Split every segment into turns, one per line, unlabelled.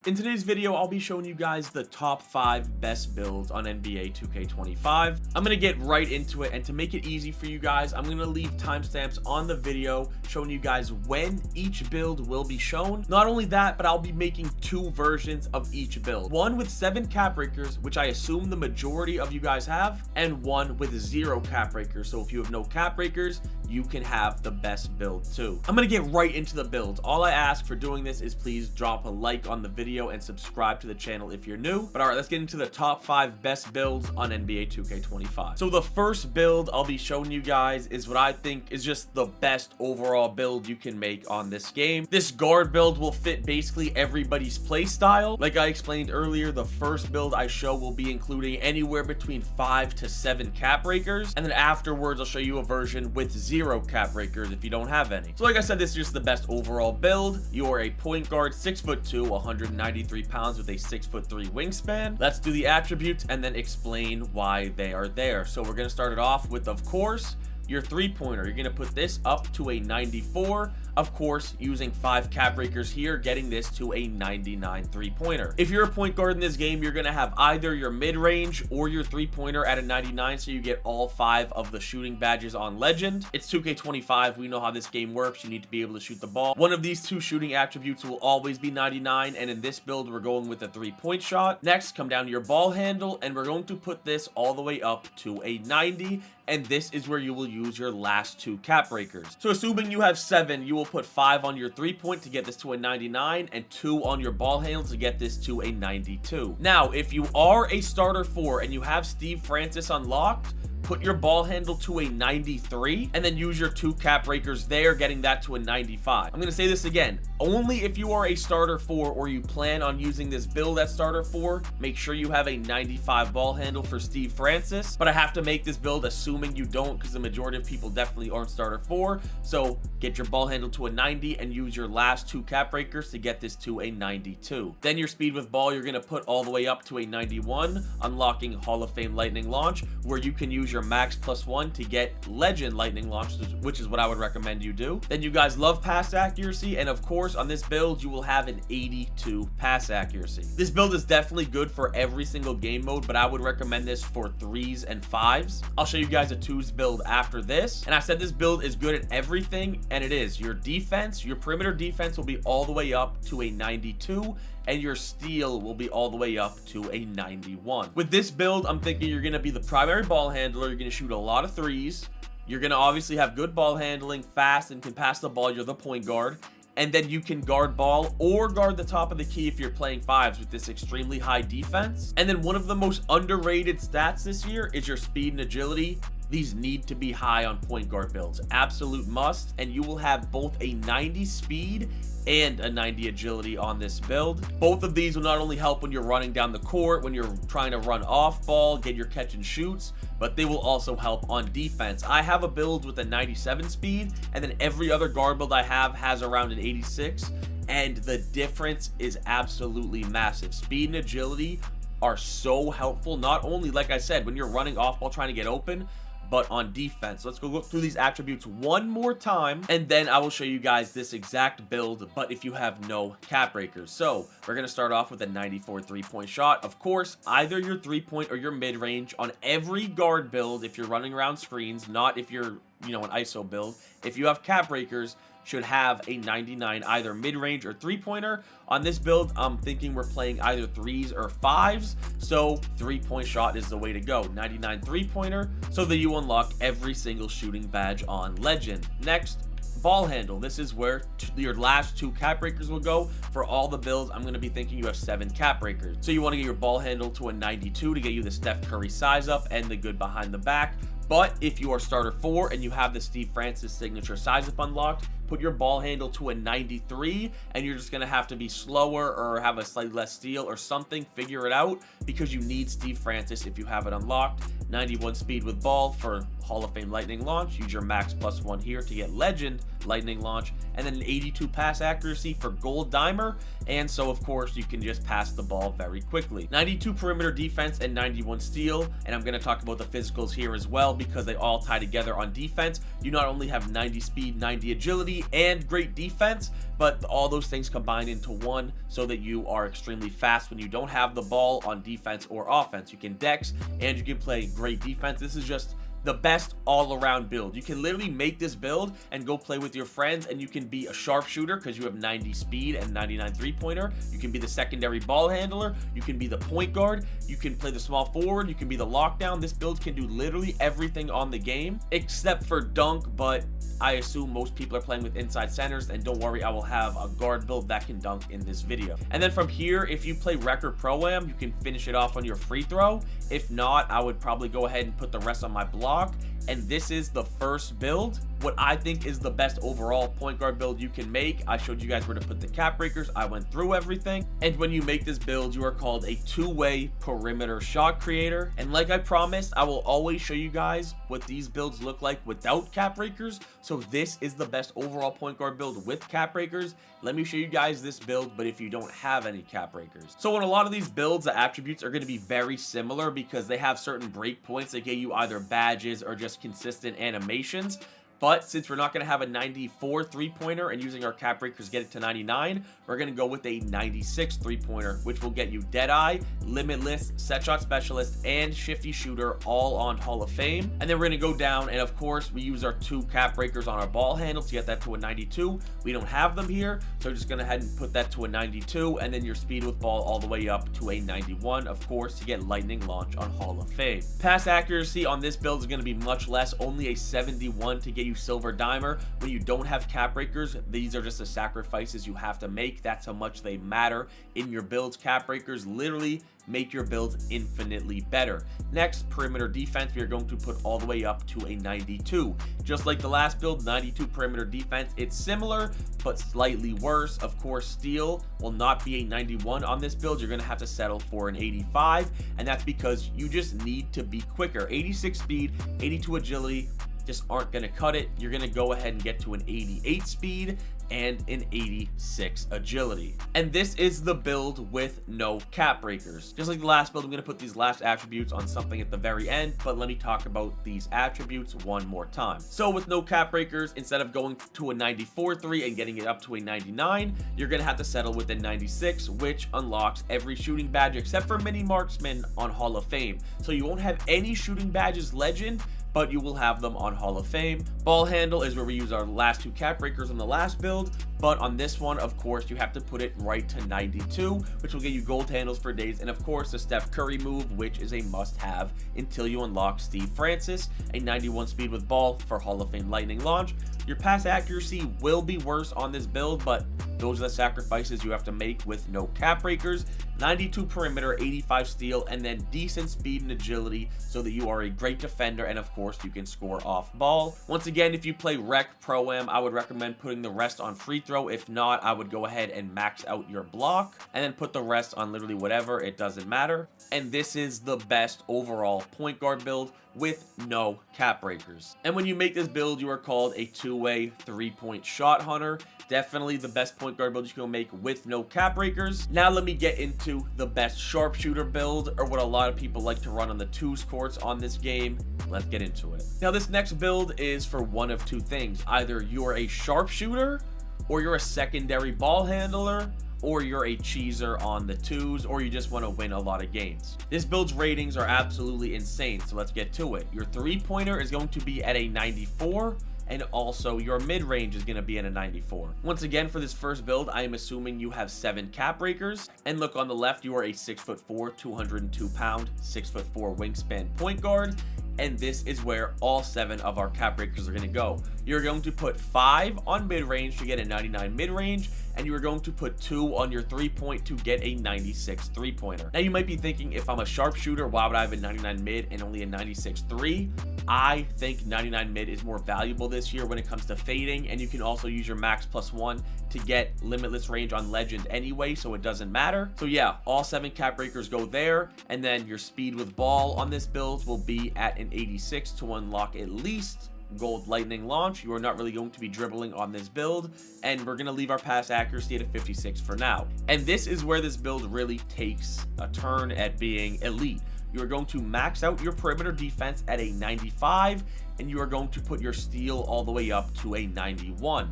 In today's video, I'll be showing you guys the top 5 best builds on NBA 2K25. I'm going to get right into it, and to make it easy for you guys, I'm going to leave timestamps on the video showing you guys when each build will be shown. Not only that, but I'll be making 2 versions of each build. One with 7 cap breakers, which I assume the majority of you guys have, and one with 0 cap breakers. So if you have no cap breakers, you can have the best build too. I'm going to get right into the builds. All I ask for doing this is please drop a like on the video and subscribe to the channel if you're new. But all right, let's get into the top 5 best builds on NBA 2K25. So the first build I'll be showing you guys is what I think is just the best overall build you can make on this game. This guard build will fit basically everybody's play style. Like I explained earlier, the first build I show will be including anywhere between 5 to 7 cap breakers, and then afterwards I'll show you a version with 0 cap breakers if you don't have any. So like I said, this is just the best overall build. You are a point guard, 6'2", 193 pounds with a 6'3" wingspan. Let's do the attributes and then explain why they are there. So we're going to start it off with, of course, your 3-pointer. You're going to put this up to a 94. Of course, using 5 cap breakers here, getting this to a 99 3-pointer. If you're a point guard in this game, you're going to have either your mid-range or your 3-pointer at a 99, so you get all 5 of the shooting badges on Legend. It's 2K25. We know how this game works. You need to be able to shoot the ball. One of these 2 shooting attributes will always be 99, and in this build, we're going with a 3-point shot. Next, come down to your ball handle, and we're going to put this all the way up to a 90, and this is where you will use your last 2 cap breakers. So assuming you have 7, you will put 5 on your 3-point to get this to a 99 and 2 on your ball handle to get this to a 92. Now, if you are a starter 4 and you have Steve Francis unlocked, put your ball handle to a 93 and then use your 2 cap breakers there, getting that to a 95. I'm going to say this again. Only if you are a starter 4 or you plan on using this build at starter 4, make sure you have a 95 ball handle for Steve Francis. But I have to make this build assuming you don't, because the majority of people definitely aren't starter 4. So get your ball handle to a 90 and use your last 2 cap breakers to get this to a 92. Then your speed with ball, you're going to put all the way up to a 91, unlocking Hall of Fame Lightning Launch, where you can use your max +1 to get Legend Lightning Launch, which is what I would recommend you do. Then you guys love pass accuracy, and of course on this build you will have an 82 pass accuracy. This build is definitely good for every single game mode, but I would recommend this for 3s and 5s. I'll show you guys a 2s build after this, and I said this build is good at everything, and it is. Your defense, your perimeter defense will be all the way up to a 92, and your steal will be all the way up to a 91. With this build, I'm thinking you're going to be the primary ball handler. You're going to shoot a lot of 3s. You're going to obviously have good ball handling, fast, and can pass the ball. You're the point guard. And then you can guard ball or guard the top of the key if you're playing 5s with this extremely high defense. And then one of the most underrated stats this year is your speed and agility. These need to be high on point guard builds. Absolute must. And you will have both a 90 speed and a 90 agility on this build. Both of these will not only help when you're running down the court, when you're trying to run off ball, get your catch and shoots, but they will also help on defense. I have a build with a 97 speed, and then every other guard build I have has around an 86, and the difference is absolutely massive. Speed and agility are so helpful, not only, like I said, when you're running off ball trying to get open, but on defense. Let's go look through these attributes one more time, and then I will show you guys this exact build, but if you have no cap breakers. So we're going to start off with a 94 3-point shot. Of course, either your 3-point or your mid-range on every guard build if you're running around screens, not if you're, an ISO build. If you have cap breakers, should have a 99 either mid-range or 3-pointer. On this build, I'm thinking we're playing either 3s or 5s, so 3-point shot is the way to go. 99 3-pointer, so that you unlock every single shooting badge on Legend. Next, ball handle. This is where your last 2 cap breakers will go. For all the builds, I'm going to be thinking you have 7 cap breakers. So you want to get your ball handle to a 92 to get you the Steph Curry size up and the good behind the back. But if you are starter 4 and you have the Steve Francis signature size up unlocked, put your ball handle to a 93, and you're just going to have to be slower or have a slightly less steal or something. Figure it out, because you need Steve Francis if you have it unlocked. 91 speed with ball for Hall of Fame lightning launch. Use your max +1 here to get legend lightning launch, and then an 82 pass accuracy for gold dimer. And so of course you can just pass the ball very quickly. 92 perimeter defense and 91 steal. And I'm going to talk about the physicals here as well, because they all tie together on defense. You not only have 90 speed, 90 agility, and great defense, but all those things combined into one, so that you are extremely fast when you don't have the ball on defense or offense. You can dex and you can play great defense. This is just the best all-around build. You can literally make this build and go play with your friends, and you can be a sharpshooter because you have 90 speed and 99 three-pointer. You can be the secondary ball handler. You can be the point guard. You can play the small forward. You can be the lockdown. This build can do literally everything on the game except for dunk, but I assume most people are playing with inside centers, and don't worry, I will have a guard build that can dunk in this video. And then from here, if you play record pro-am, you can finish it off on your free throw. If not, I would probably go ahead and put the rest on my block. And this is the first build, what I think is the best overall point guard build you can make. I showed you guys where to put the cap breakers. I went through everything. And when you make this build, you are called a two-way perimeter shot creator. And like I promised, I will always show you guys what these builds look like without cap breakers. So this is the best overall point guard build with cap breakers. Let me show you guys this build, but if you don't have any cap breakers. So in a lot of these builds, the attributes are going to be very similar because they have certain breakpoints that get you either badges or just consistent animations. But since we're not going to have a 94 three-pointer and using our cap breakers get it to 99, we're going to go with a 96 three-pointer, which will get you Deadeye, Limitless, Set Shot Specialist, and Shifty Shooter all on Hall of Fame. And then we're going to go down, and of course, we use our 2 cap breakers on our ball handle to get that to a 92. We don't have them here, so we're just going to head and put that to a 92, and then your speed with ball all the way up to a 91, of course, to get lightning launch on Hall of Fame. Pass accuracy on this build is going to be much less, only a 71 to get you silver dimer. When you don't have cap breakers, these are just the sacrifices you have to make. That's how much they matter in your builds. Cap breakers literally make your builds infinitely better. Next, perimeter defense, we are going to put all the way up to a 92. Just like the last build, 92 perimeter defense. It's similar, but slightly worse. Of course, steal will not be a 91 on this build. You're going to have to settle for an 85, and that's because you just need to be quicker. 86 speed, 82 agility, just aren't going to cut it. You're going to go ahead and get to an 88 speed and an 86 agility. And this is the build with no cap breakers. Just like the last build, I'm going to put these last attributes on something at the very end, but let me talk about these attributes one more time. So with no cap breakers, instead of going to a 94-3 and getting it up to a 99, you're going to have to settle with a 96, which unlocks every shooting badge except for mini marksman on Hall of Fame. So you won't have any shooting badges legend, but you will have them on Hall of Fame. Ball handle is where we use our last 2 cap breakers on the last build, but on this one, of course, you have to put it right to 92, which will get you gold handles for days, and of course, the Steph Curry move, which is a must-have until you unlock Steve Francis, a 91 speed with ball for Hall of Fame lightning launch. Your pass accuracy will be worse on this build, but those are the sacrifices you have to make with no cap breakers. 92 perimeter, 85 steal, and then decent speed and agility so that you are a great defender, and of course you can score off ball. Once again, if you play Rec Pro-Am, I would recommend putting the rest on free throw. If not, I would go ahead and max out your block and then put the rest on literally whatever. It doesn't matter. And this is the best overall point guard build with no cap breakers. And when you make this build, you are called a two-way 3-point shot hunter. Definitely the best point guard build you can make with no cap breakers. Now let me get into the best sharpshooter build, or what a lot of people like to run on the 2s courts on this game. Let's get into it. Now this next build is for one of 2 things. Either you're a sharpshooter, or you're a secondary ball handler, or you're a cheeser on the 2s, or you just want to win a lot of games. This build's ratings are absolutely insane, so let's get to it. Your 3-pointer is going to be at a 94, and also your mid-range is going to be at a 94. Once again, for this first build, I am assuming you have 7 cap breakers. And look, on the left, you are a 6'4", 202 pound, 6'4" wingspan point guard. And this is where all 7 of our cap breakers are going to go. You're going to put 5 on mid-range to get a 99 mid-range, and you are going to put 2 on your 3-point to get a 96 3-pointer. Now you might be thinking, if I'm a sharpshooter, why would I have a 99 mid and only a 96 3? I think 99 mid is more valuable this year when it comes to fading, and you can also use your max +1 to get limitless range on legend anyway, so it doesn't matter. So yeah, all 7 cap breakers go there, and then your speed with ball on this build will be at an 86 to unlock at least gold lightning launch. You are not really going to be dribbling on this build, and we're going to leave our pass accuracy at a 56 for now. And this is where this build really takes a turn at being elite. You are going to max out your perimeter defense at a 95, and you are going to put your steal all the way up to a 91.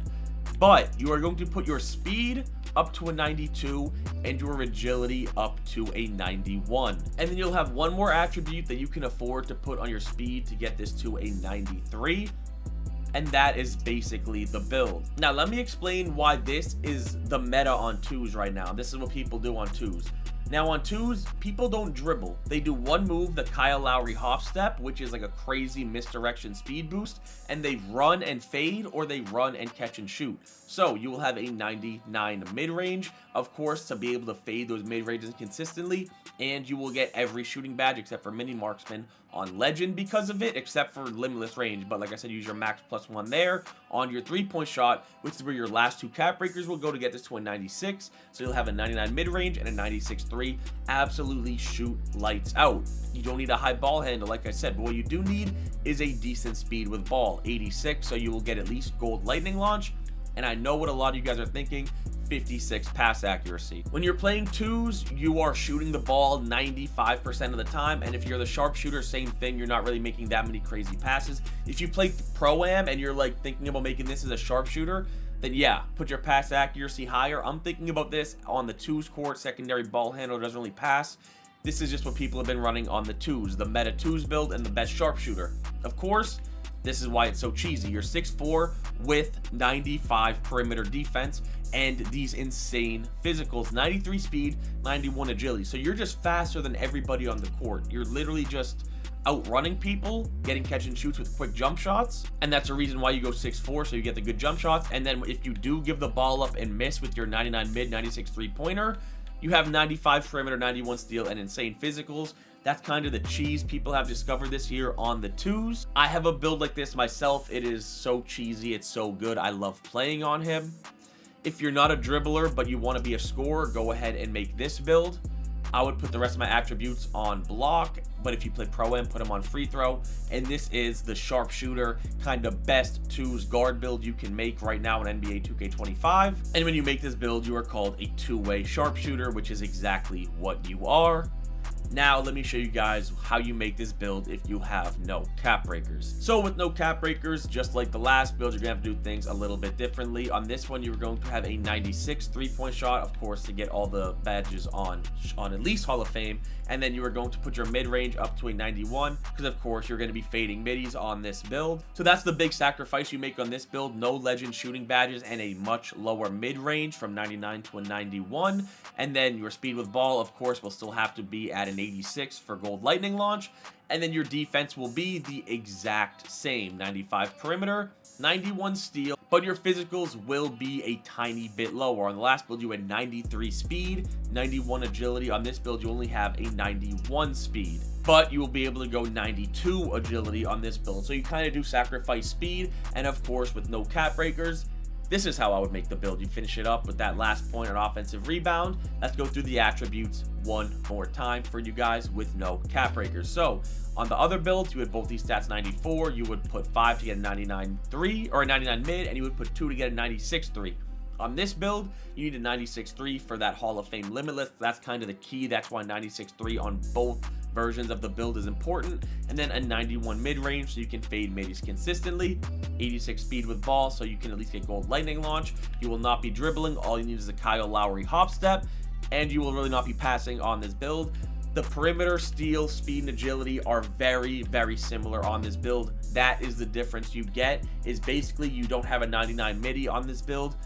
But you are going to put your speed up to a 92 and your agility up to a 91. And then you'll have one more attribute that you can afford to put on your speed to get this to a 93. And that is basically the build. Now, let me explain why this is the meta on 2s right now. This is what people do on 2s. Now on 2s, people don't dribble. They do one move, the Kyle Lowry hop step, which is like a crazy misdirection speed boost, and they run and fade, or they run and catch and shoot. So you will have a 99 mid-range, of course, to be able to fade those mid-ranges consistently, and you will get every shooting badge except for mini marksman on legend because of it, except for limitless range. But like I said, use your max +1 there on your 3-point shot, which is where your last 2 cap breakers will go to get this to a 96. So you'll have a 99 mid-range and a 96 3. Absolutely shoot lights out. You don't need a high ball handle, like I said, but what you do need is a decent speed with ball, 86, so you will get at least gold lightning launch. And I know what a lot of you guys are thinking, 56 pass accuracy. When you're playing 2s, you are shooting the ball 95% of the time, and if you're the sharpshooter, same thing. You're not really making that many crazy passes. If you play Pro-Am and you're like thinking about making this as a sharpshooter, then yeah, put your pass accuracy higher. I'm thinking about this on the 2s court. Secondary ball handler doesn't really pass. This is just what people have been running on the 2s, the meta 2s build and the best sharpshooter. Of course, this is why it's so cheesy. You're 6'4" with 95 perimeter defense and these insane physicals, 93 speed, 91 agility. So you're just faster than everybody on the court. You're literally just outrunning people, getting catch and shoots with quick jump shots, and that's the reason why you go 6'4", so you get the good jump shots. And then if you do give the ball up and miss with your 99 mid, 96 3-pointer, you have 95 perimeter, 91 steal, and insane physicals. That's kind of the cheese people have discovered this year on the 2s. I have a build like this myself. It is so cheesy, it's so good. I love playing on him. If you're not a dribbler but you want to be a scorer, go ahead and make this build. I would put the rest of my attributes on block, but if you play Pro-Am, put them on free throw. And this is the sharpshooter kind of best 2s guard build you can make right now in NBA 2K25. And when you make this build, you are called a 2-way sharpshooter, which is exactly what you are. Now, let me show you guys how you make this build if you have no cap breakers. So with no cap breakers, just like the last build, you're gonna have to do things a little bit differently. On this one, you're going to have a 96 3-point shot, of course, to get all the badges on at least Hall of Fame. And then you are going to put your mid-range up to a 91, because of course you're going to be fading middies on this build. So that's the big sacrifice you make on this build. No legend shooting badges and a much lower mid-range from 99 to a 91. And then your speed with ball, of course, will still have to be at an 86 for gold lightning launch. And then your defense will be the exact same, 95 perimeter, 91 steal, but your physicals will be a tiny bit lower. On the last build, you had 93 speed, 91 agility. On this build, you only have a 91 speed, but you will be able to go 92 agility on this build. So you kind of do sacrifice speed, and of course, with no cap breakers, this is how I would make the build. You finish it up with that last point on offensive rebound. Let's go through the attributes one more time for you guys with no cap breakers. So on the other builds, you had both these stats 94. You would put 5 to get a 99 3 or a 99 mid, and you would put 2 to get a 96 3. On this build, you need a 96 3 for that Hall of Fame limitless. That's kind of the key. That's why 96 3 on both versions of the build is important. And then a 91 mid-range so you can fade middies consistently, 86 speed with ball so you can at least get gold lightning launch. You will not be dribbling. All you need is a Kyle Lowry hop step, and you will really not be passing on this build. The perimeter, steal, speed, and agility are very, very similar on this build. That is the difference you get, is basically you don't have a 99 midi on this build.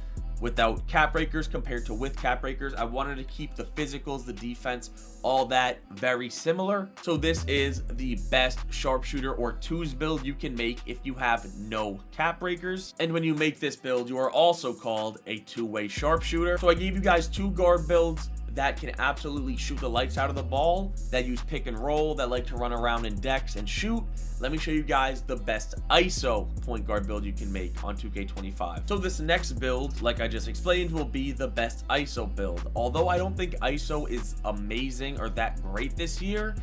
without cap breakers compared to with cap breakers. I wanted to keep the physicals, the defense, all that very similar. So this is the best sharpshooter or twos build you can make if you have no cap breakers. And when you make this build, you are also called a two-way sharpshooter. So I gave you guys two guard builds that can absolutely shoot the lights out of the ball, that use pick and roll, that like to run around in decks and shoot. Let me show you guys the best ISO point guard build you can make on 2K25. So this next build, like I just explained, will be the best ISO build. Although I don't think ISO is amazing or that great this year,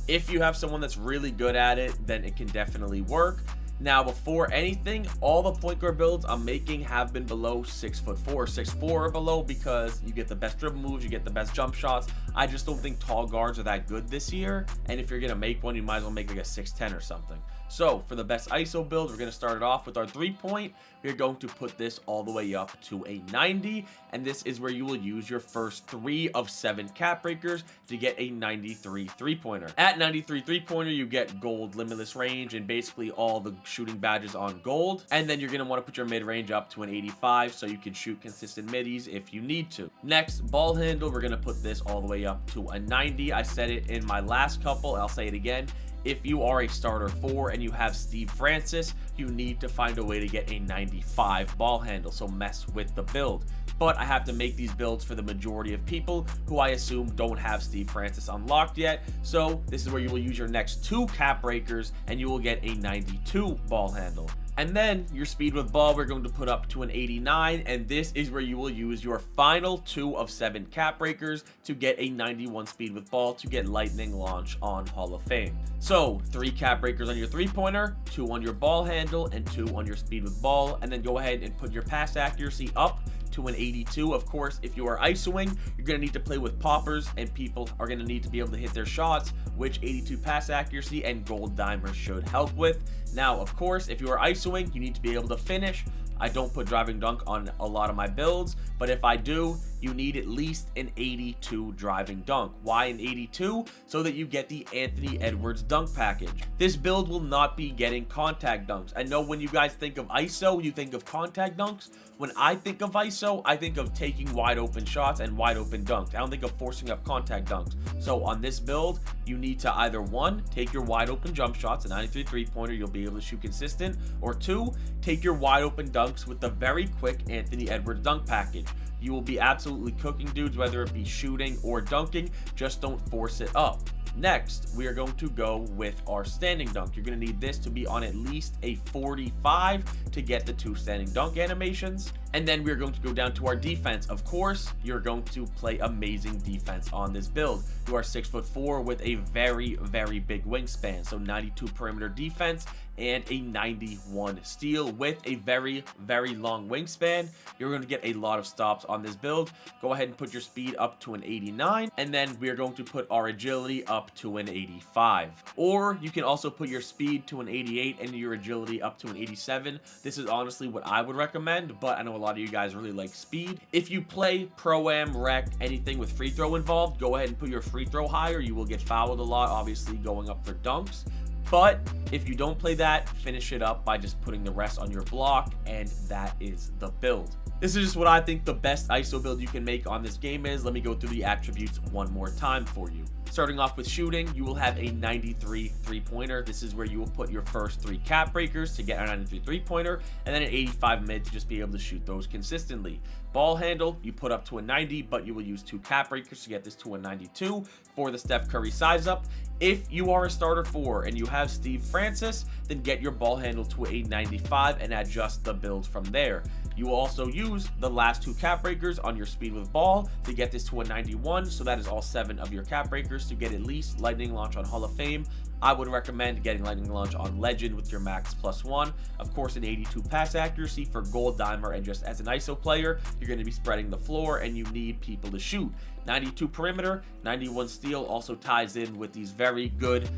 if you have someone that's really good at it, then it can definitely work. Now, before anything, all the point guard builds I'm making have been below 6'4", 6'4" or below, because you get the best dribble moves, you get the best jump shots. I just don't think tall guards are that good this year. And if you're going to make one, you might as well make like a 6'10" or something. So for the best ISO build, we're going to start it off with our 3-point. We're going to put this all the way up to a 90. And this is where you will use your first 3 of 7 cap breakers to get a 93 3-pointer. At 93 3-pointer, you get gold limitless range and basically all the shooting badges on gold. And then you're going to want to put your mid range up to an 85 so you can shoot consistent middies if you need to. Next, ball handle, we're going to put this all the way up to a 90. I said it in my last couple, I'll say it again. If you are a starter 4 and you have Steve Francis, you need to find a way to get a 95 ball handle, so mess with the build. But I have to make these builds for the majority of people who I assume don't have Steve Francis unlocked yet. So this is where you will use your next 2 cap breakers and you will get a 92 ball handle. And then your speed with ball, we're going to put up to an 89, and this is where you will use your final 2 of 7 cap breakers to get a 91 speed with ball to get lightning launch on Hall of Fame. So 3 cap breakers on your 3-pointer, 2 on your ball handle, and 2 on your speed with ball, and then go ahead and put your pass accuracy up to an 82. Of course, if you are ISOing, you're going to need to play with poppers, and people are going to need to be able to hit their shots, which 82 pass accuracy and gold dimer should help with. Now, of course, if you are ISOing, you need to be able to finish. I don't put driving dunk on a lot of my builds, but if I do, you need at least an 82 driving dunk. Why an 82? So that you get the Anthony Edwards dunk package. This build will not be getting contact dunks. I know when you guys think of ISO, you think of contact dunks. When I think of ISO, I think of taking wide open shots and wide open dunks. I don't think of forcing up contact dunks. So on this build, you need to either 1, take your wide open jump shots, a 93 3-pointer, you'll be able to shoot consistent, or 2, take your wide open dunks with the very quick Anthony Edwards dunk package. You will be absolutely cooking dudes, whether it be shooting or dunking. Just don't force it up. Next, we are going to go with our standing dunk. You're going to need this to be on at least a 45 to get the 2 standing dunk animations. And then we're going to go down to our defense. Of course, you're going to play amazing defense on this build. You are 6'4" with a very, very big wingspan. So 92 perimeter defense and a 91 steal with a very, very long wingspan. You're going to get a lot of stops on this build. Go ahead and put your speed up to an 89. And then we're going to put our agility up to an 85. Or you can also put your speed to an 88 and your agility up to an 87. This is honestly what I would recommend, but I know a lot of you guys really like speed. If you play Pro-Am, Rec, anything with free throw involved, go ahead and put your free throw higher. You will get fouled a lot, obviously going up for dunks. But if you don't play that, finish it up by just putting the rest on your block, and that is the build. This is just what I think the best ISO build you can make on this game is. Let me go through the attributes one more time for you. Starting off with shooting, you will have a 93 3-pointer. This is where you will put your first 3 cap breakers to get a 93 3-pointer, and then an 85 mid to just be able to shoot those consistently. Ball handle, you put up to a 90, but you will use 2 cap breakers to get this to a 92 for the Steph Curry size up. If you are a starter 4 and you have Steve Francis, then get your ball handle to a 95 and adjust the build from there. You will also use the last 2 cap breakers on your speed with ball to get this to a 91, so that is all 7 of your cap breakers to get at least lightning launch on Hall of Fame. I would recommend getting lightning launch on Legend with your max +1. Of course, an 82 pass accuracy for gold dimer, and just as an ISO player, you're going to be spreading the floor and you need people to shoot. 92 perimeter, 91 steal also ties in with these very good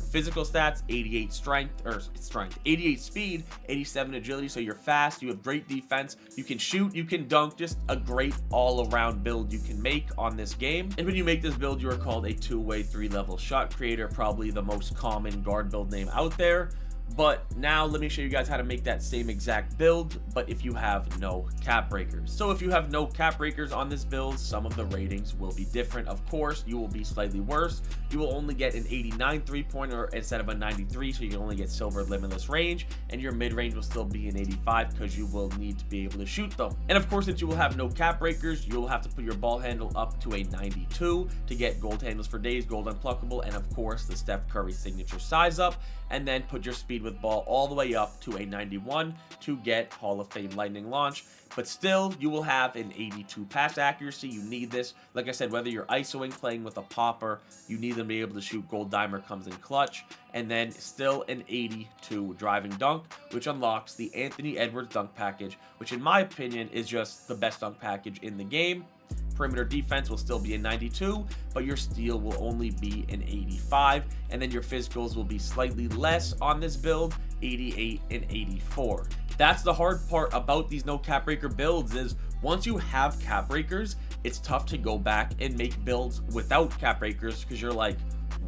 physical stats, 88 strength, 88 speed, 87 agility, so you're fast, you have great defense, you can shoot, you can dunk, just a great all-around build you can make on this game. And when you make this build, you are called a 2-way 3-level shot creator, probably the most common guard build name out there. But now let me show you guys how to make that same exact build, but if you have no cap breakers. So if you have no cap breakers on this build, some of the ratings will be different. Of course, you will be slightly worse. You will only get an 89 3-pointer instead of a 93, so you can only get silver limitless range, and your mid-range will still be an 85 because you will need to be able to shoot them. And of course, since you will have no cap breakers, you will have to put your ball handle up to a 92 to get gold handles for days, gold unpluckable, and of course the Steph Curry signature size up, and then put your speed with ball all the way up to a 91 to get Hall of Fame lightning launch. But still, you will have an 82 pass accuracy. You need this. Like I said, whether you're isoing, playing with a popper, you need them to be able to shoot. Gold dimer comes in clutch. And then still an 82 driving dunk, which unlocks the Anthony Edwards dunk package, which in my opinion is just the best dunk package in the game. Perimeter defense will still be a 92, but your steal will only be an 85, and then your physicals will be slightly less on this build, 88 and 84. That's the hard part about these no cap breaker builds, is once you have cap breakers, it's tough to go back and make builds without cap breakers, because you're like,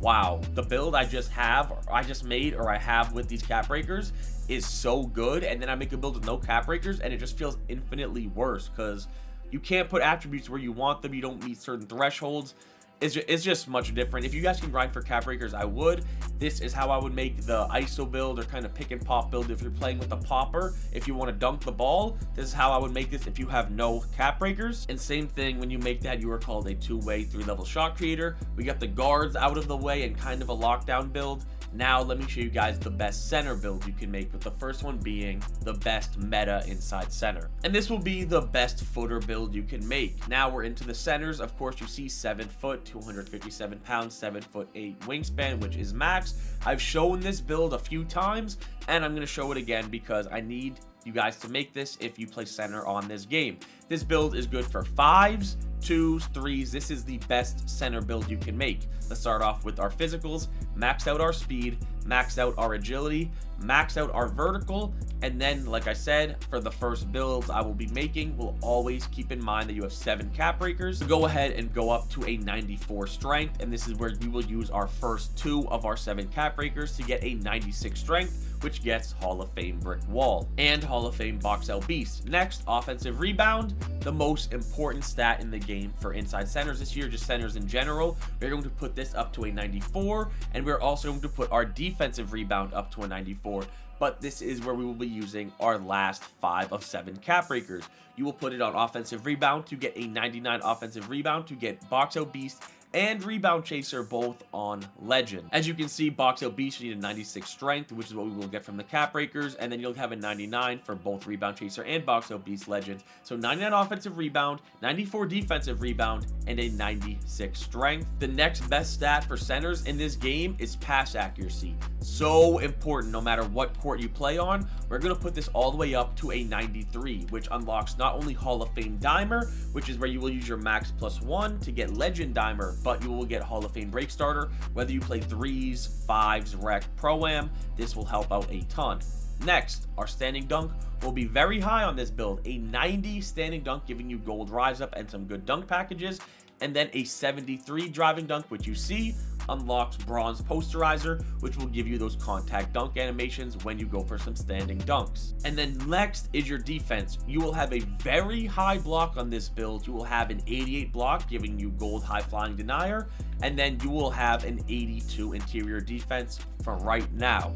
wow, the build I just have, or I just made, or I have with these cap breakers is so good, and then I make a build with no cap breakers and it just feels infinitely worse because you can't put attributes where you want them. You don't meet certain thresholds. It's just much different. If you guys can grind for cap breakers, I would. This is how I would make the ISO build or kind of pick and pop build if you're playing with a popper. If you want to dunk the ball, this is how I would make this if you have no cap breakers. And same thing, when you make that, you are called a 2-way 3-level shot creator. We got the guards out of the way and kind of a lockdown build. Now let me show you guys the best center build you can make, with the first one being the best meta inside center. And this will be the best footer build you can make. Now we're into the centers. Of course, you see 7 foot, 257 pounds, 7'8" wingspan, which is max. I've shown this build a few times, and I'm going to show it again because I need you guys to make this if you play center on this game. This build is good for 5s, 2s, 3s. This is the best center build you can make. Let's start off with our physicals, max out our speed, max out our agility, max out our vertical, and then, like I said, for the first builds I will be making, we'll always keep in mind that you have 7 cap breakers. So go ahead and go up to a 94 strength, and this is where we will use our first 2 of our 7 cap breakers to get a 96 strength, which gets Hall of Fame brick wall and Hall of Fame box out beast. Next, offensive rebound, the most important stat in the game for inside centers this year, just centers in general. We're going to put this up to a 94, and we're also going to put our defensive rebound up to a 94. But this is where we will be using our last 5 of 7 cap breakers. You will put it on offensive rebound to get a 99 offensive rebound to get box out beast and rebound chaser both on legend. As you can see, box out beast, you need a 96 strength, which is what we will get from the cap breakers, and then you'll have a 99 for both rebound chaser and box out beast legend. So 99 offensive rebound, 94 defensive rebound, and a 96 strength. The next best stat for centers in this game is pass accuracy. So important no matter what court you play on. We're going to put this all the way up to a 93, which unlocks not only Hall of Fame dimer, which is where you will use your max +1 to get legend dimer, but you will get Hall of Fame break starter. Whether you play 3s, 5s, rec, pro-am, this will help out a ton. Next, our standing dunk will be very high on this build. A 90 standing dunk, giving you gold rise up and some good dunk packages. And then a 73 driving dunk, which you see unlocks bronze posterizer, which will give you those contact dunk animations when you go for some standing dunks. And then next is your defense. You will have a very high block on this build. You will have an 88 block, giving you gold high flying denier, and then you will have an 82 interior defense for right now.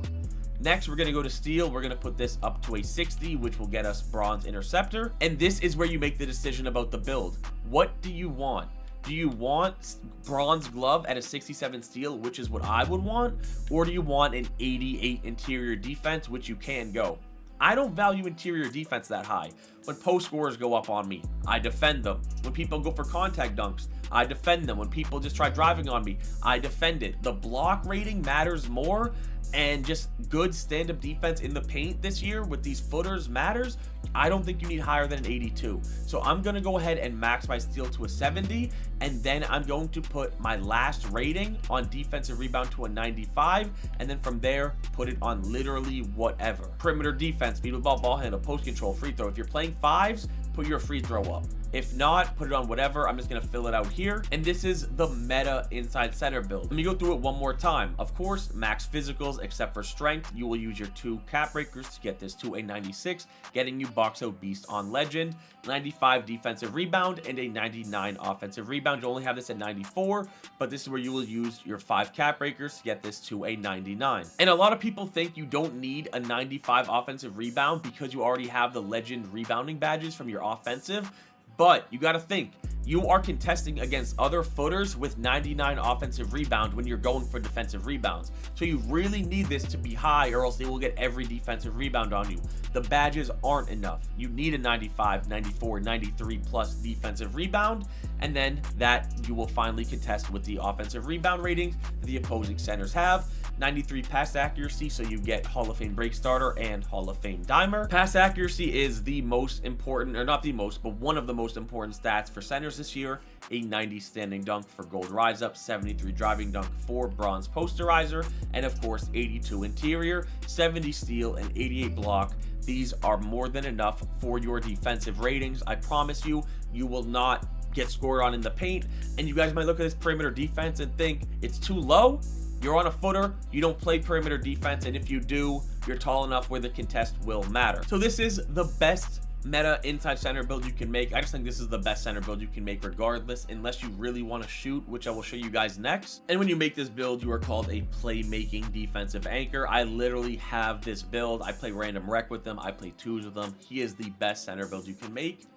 Next, we're going to go to steal. We're going to put this up to a 60, which will get us bronze interceptor. And this is where you make the decision about the build. What do you want? Do you want bronze glove at a 67 steal, which is what I would want? Or do you want an 88 interior defense, which you can go? I don't value interior defense that high. When post scorers go up on me, I defend them. When people go for contact dunks, I defend them. When people just try driving on me, I defend it. The block rating matters more, and just good stand-up defense in the paint this year with these footers matters. I don't think you need higher than an 82. So I'm going to go ahead and max my steal to a 70, and then I'm going to put my last rating on defensive rebound to a 95, and then from there, put it on literally whatever. Perimeter defense, speed with ball handle, post control, free throw. If you're playing 5s, put your free throw up. If not, put it on whatever. I'm just going to fill it out here. And this is the meta inside center build. Let me go through it one more time. Of course, max physicals, except for strength. You will use your 2 cap breakers to get this to a 96, getting you box out beast on legend, 95 defensive rebound, and a 99 offensive rebound. You only have this at 94, but this is where you will use your 5 cap breakers to get this to a 99. And a lot of people think you don't need a 95 offensive rebound because you already have the legend rebounding badges from your offensive. But you got to think, you are contesting against other footers with 99 offensive rebound when you're going for defensive rebounds. So you really need this to be high, or else they will get every defensive rebound on you. The badges aren't enough. You need a 95, 94, 93 plus defensive rebound, and then that you will finally contest with the offensive rebound ratings that the opposing centers have. 93 pass accuracy, so you get Hall of Fame break starter and Hall of Fame dimer. Pass accuracy is the most important, or not the most, but one of the most important stats for centers this year. A 90 standing dunk for gold rise up, 73 driving dunk for bronze posterizer, and of course 82 interior, 70 steal, and 88 block. These are more than enough for your defensive ratings. I promise you, you will not get scored on in the paint. And you guys might look at this perimeter defense and think it's too low. You're on a footer, you don't play perimeter defense, and if you do, you're tall enough where the contest will matter. So this is the best meta inside center build you can make. I just think this is the best center build you can make regardless, unless you really want to shoot, which I will show you guys next. And when you make this build, you are called a playmaking defensive anchor. I literally have this build. I play random rec with them. I play twos with them. He is the best center build you can make.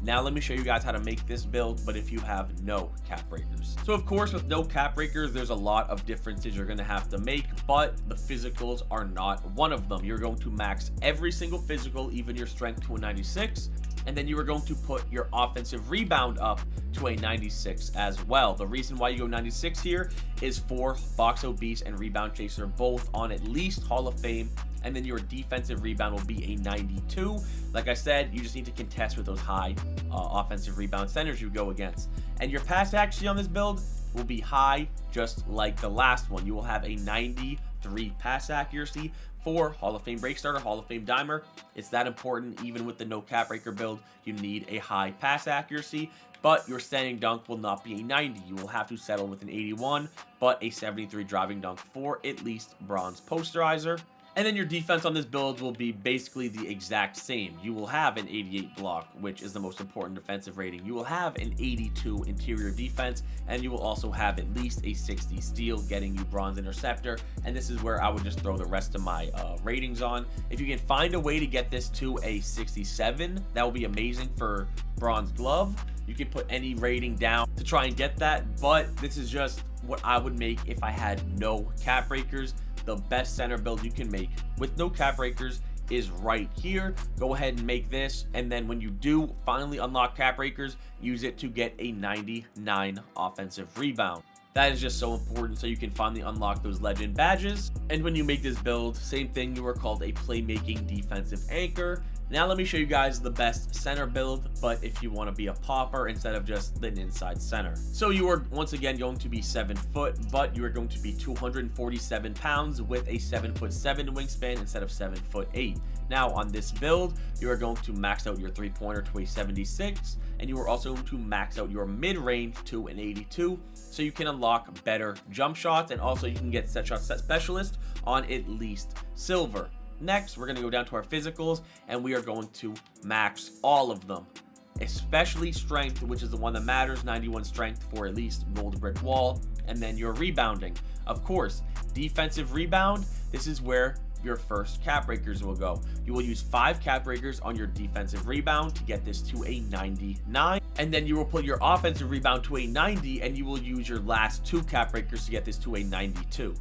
Now let me show you guys how to make this build, but if you have no cap breakers. So of course, with no cap breakers, there's a lot of differences you're going to have to make, but the physicals are not one of them. You're going to max every single physical, even your strength, to a 96, and then you are going to put your offensive rebound up to a 96 as well. The reason why you go 96 here is for box out beast and rebound chaser, both on at least Hall of Fame, and then your defensive rebound will be a 92. Like I said, you just need to contest with those high offensive rebound centers you go against. And your pass accuracy on this build will be high, just like the last one. You will have a 93 pass accuracy for Hall of Fame break starter, Hall of Fame dimer. It's that important. Even with the no cap breaker build, you need a high pass accuracy, but your standing dunk will not be a 90. You will have to settle with an 81, but a 73 driving dunk for at least bronze posterizer. And then your defense on this build will be basically the exact same. You will have an 88 block, which is the most important defensive rating. You will have an 82 interior defense, and you will also have at least a 60 steal, getting you bronze interceptor. And this is where I would just throw the rest of my ratings on. If you can find a way to get this to a 67, that will be amazing for bronze glove. You can put any rating down to try and get that, but this is just what I would make if I had no cap breakers. The best center build you can make with no cap breakers is right here. Go ahead and make this, and then when you do finally unlock cap breakers, use it to get a 99 offensive rebound. That is just so important, so you can finally unlock those legend badges. And when you make this build, same thing, you are called a playmaking defensive anchor. Now let me show you guys the best center build, but if you want to be a popper instead of just an inside center. So you are once again going to be 7 foot, but you are going to be 247 pounds with a 7'7" wingspan instead of 7'8". Now on this build, you are going to max out your 3-pointer to a 76, and you are also going to max out your mid-range to an 82, so you can unlock better jump shots, and also you can get set shot set specialist on at least silver. Next, we're going to go down to our physicals, and we are going to max all of them, especially strength, which is the one that matters. 91 strength for at least gold brick wall, and then your rebounding. Of course, defensive rebound, this is where your first cap breakers will go. You will use 5 cap breakers on your defensive rebound to get this to a 99, and then you will put your offensive rebound to a 90, and you will use your last 2 cap breakers to get this to a 92.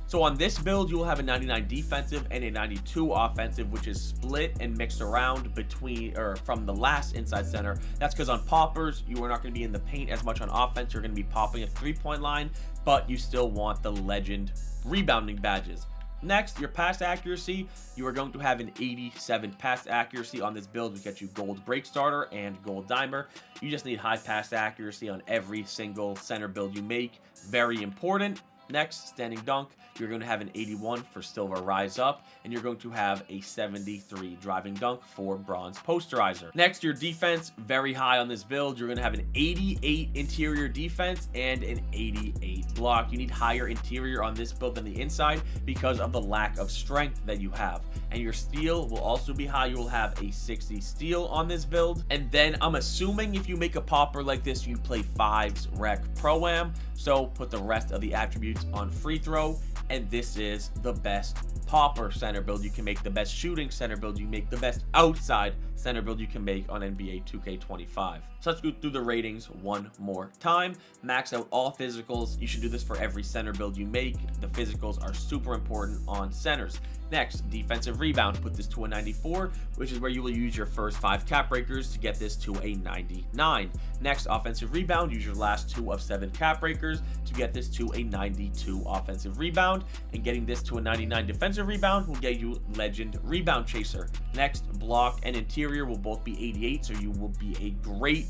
So on this build, you will have a 99 defensive and a 92 offensive, which is split and mixed around between, or from the last inside center. That's because on poppers, you are not going to be in the paint as much on offense. You're going to be popping at 3-point line, but you still want the legend rebounding badges. Next, your pass accuracy, you are going to have an 87 pass accuracy on this build, which gets you gold break starter and gold dimer. You just need high pass accuracy on every single center build you make. Very important. Next, standing dunk, you're going to have an 81 for silver rise up, and you're going to have a 73 driving dunk for bronze posterizer. Next, your defense, very high on this build. You're going to have an 88 interior defense and an 88 block. You need higher interior on this build than the inside because of the lack of strength that you have. And your steel will also be high. You will have a 60 steel on this build. And then I'm assuming if you make a popper like this, you play 5s rec pro-am. So put the rest of the attributes on free throw, and this is the best popper center build you can make, the best shooting center build you make, the best outside center build you can make on NBA 2K25. So let's go through the ratings one more time. Max out all physicals. You should do this for every center build you make. The physicals are super important on centers. Next, defensive rebound, put this to a 94, which is where you will use your first 5 cap breakers to get this to a 99. Next, offensive rebound, use your last 2 of 7 cap breakers to get this to a 92 offensive rebound, and getting this to a 99 defensive rebound will get you legend rebound chaser. Next, block and interior will both be 88, so you will be a great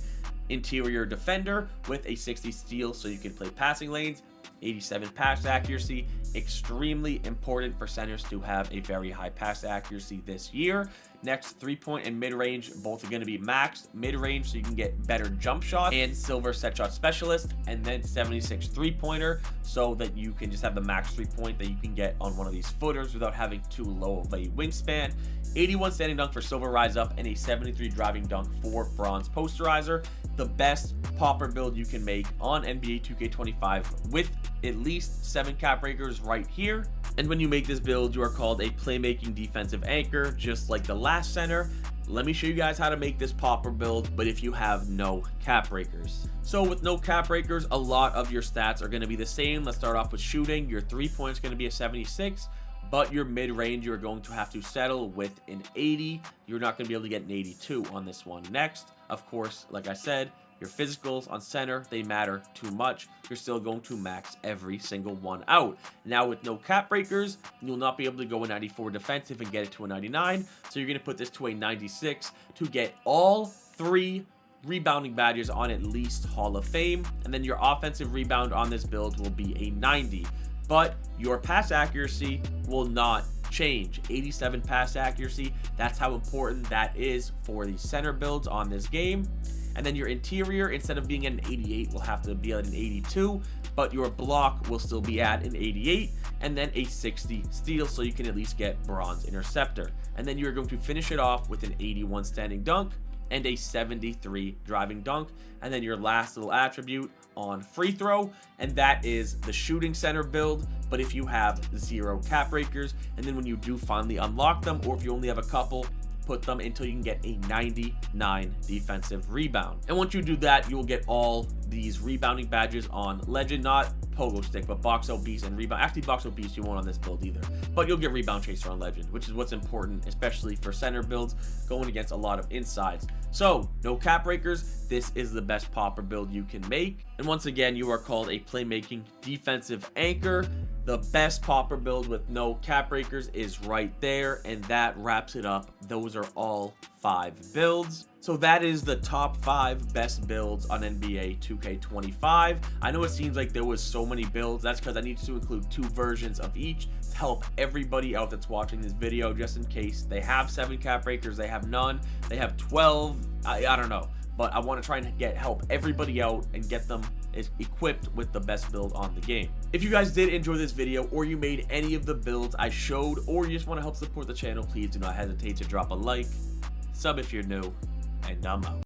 interior defender with a 60 steal, so you can play passing lanes. 87 pass accuracy, extremely important for centers to have a very high pass accuracy this year. Next, 3-point and mid-range, both are going to be maxed. Mid-range, so you can get better jump shots, and silver set shot specialist, and then 76 3-pointer, so that you can just have the max 3-point that you can get on one of these footers without having too low of a wingspan. 81 standing dunk for silver rise up, and a 73 driving dunk for bronze posterizer. The best popper build you can make on NBA 2K25 with at least 7 cap breakers right here. And when you make this build, you are called a playmaking defensive anchor, just like the last center. Let me show you guys how to make this popper build, but if you have no cap breakers. So with no cap breakers, a lot of your stats are going to be the same. Let's start off with shooting. Your 3-point is going to be a 76. But your mid-range, you're going to have to settle with an 80. You're not going to be able to get an 82 on this one. Next, of course, like I said, your physicals on center, they matter too much. You're still going to max every single one out. Now with no cap breakers, you'll not be able to go a 94 defensive and get it to a 99. So you're going to put this to a 96 to get all 3 rebounding badges on at least Hall of Fame. And then your offensive rebound on this build will be a 90. But your pass accuracy will not change. 87 pass accuracy, that's how important that is for the center builds on this game. And then your interior, instead of being at an 88, will have to be at an 82, but your block will still be at an 88, and then a 60 steal, so you can at least get bronze interceptor. And then you're going to finish it off with an 81 standing dunk and a 73 driving dunk, and then your last little attribute on free throw, and that is the shooting center build. But if you have 0 cap breakers, and then when you do finally unlock them, or if you only have a couple, put them until you can get a 99 defensive rebound. And once you do that, you'll get all these rebounding badges on legend, not pogo stick, but box out beast and rebound. Actually, box out beast you won't on this build either, but you'll get rebound chaser on legend, which is what's important, especially for center builds going against a lot of insides. So no cap breakers, this is the best popper build you can make. And once again, you are called a playmaking defensive anchor. The best popper build with no cap breakers is right there, and that wraps it up. Those are all 5 builds. So that is the top 5 best builds on NBA 2K25. I know it seems like there was so many builds. That's because I need to include 2 versions of each to help everybody out that's watching this video, just in case they have 7 cap breakers, they have none, they have 12. I don't know. But I want to try and help everybody out and get them equipped with the best build on the game. If you guys did enjoy this video, or you made any of the builds I showed, or you just want to help support the channel, please do not hesitate to drop a like, sub if you're new, and I'm out.